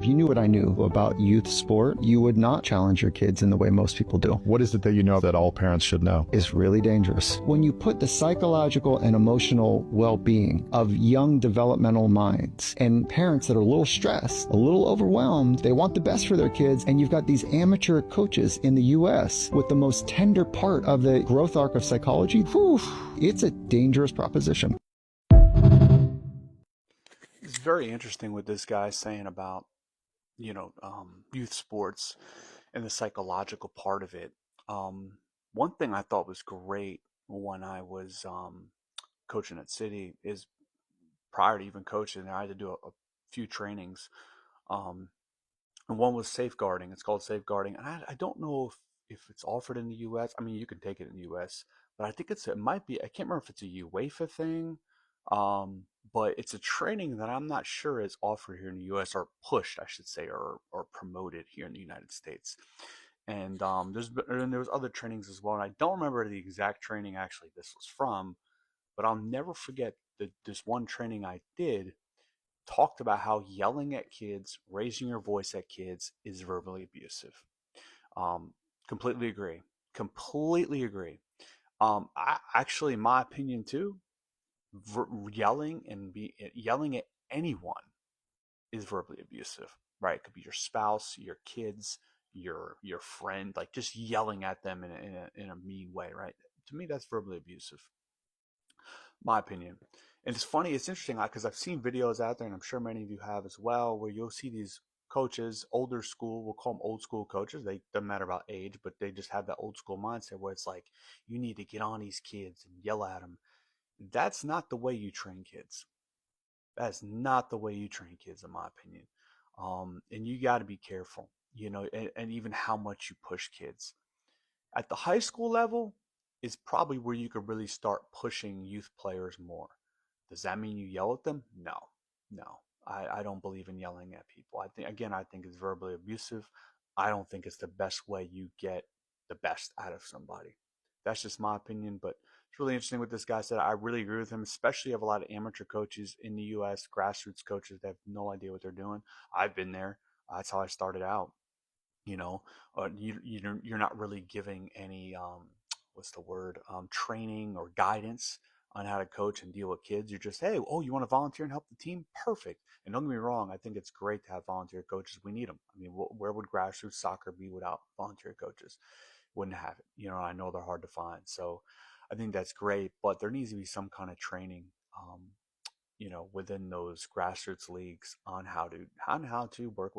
If you knew what I knew about youth sport, you would not challenge your kids in the way most people do. What is it that you know that all parents should know? It's really dangerous. When you put the psychological and emotional well-being of young developmental minds and parents that are a little stressed, a little overwhelmed, they want the best for their kids, and you've got these amateur coaches in the US with the most tender part of the growth arc of psychology, it's a dangerous proposition. It's very interesting what this guy's saying about, youth sports and the psychological part of it. One thing I thought was great when I was coaching at City is prior to even coaching, I had to do a few trainings. Um, and one was safeguarding. It's called safeguarding. And I don't know if it's offered in the US. I mean, you can take it in the US, but I think it might be, I can't remember if it's a UEFA thing. But it's a training that I'm not sure is offered here in the US, or pushed, I should say, or promoted here in the United States. And there was other trainings as well. And I don't remember the exact training actually this was from, but I'll never forget that this one training I did talked about how yelling at kids, raising your voice at kids is verbally abusive. Um, Completely agree. Completely agree. Actually, in my opinion too, yelling at anyone is verbally abusive, right? It could be your spouse, your kids, your friend, like just yelling at them in a mean way, right? To me, that's verbally abusive, my opinion. And it's funny, it's interesting because I've seen videos out there, and I'm sure many of you have as well, where you'll see these coaches, older school, we'll call them old school coaches. They doesn't matter about age, but they just have that old school mindset where it's like you need to get on these kids and yell at them. That's not the way you train kids. That's not the way you train kids, in my opinion. And you got to be careful, and even how much you push kids. At the high school level is probably where you could really start pushing youth players more. Does that mean you yell at them? No, no. I don't believe in yelling at people. I think it's verbally abusive. I don't think it's the best way you get the best out of somebody. That's just my opinion, but it's really interesting what this guy said. I really agree with him, especially you have a lot of amateur coaches in the US, grassroots coaches that have no idea what they're doing. I've been there. That's how I started out. You know, you're not really giving any what's the word, training or guidance on how to coach and deal with kids. You're just, hey, oh, you want to volunteer and help the team? Perfect. And don't get me wrong, I think it's great to have volunteer coaches. We need them. I mean, where would grassroots soccer be without volunteer coaches? Wouldn't have it. I know they're hard to find. So I think that's great, but there needs to be some kind of training, within those grassroots leagues on how to work with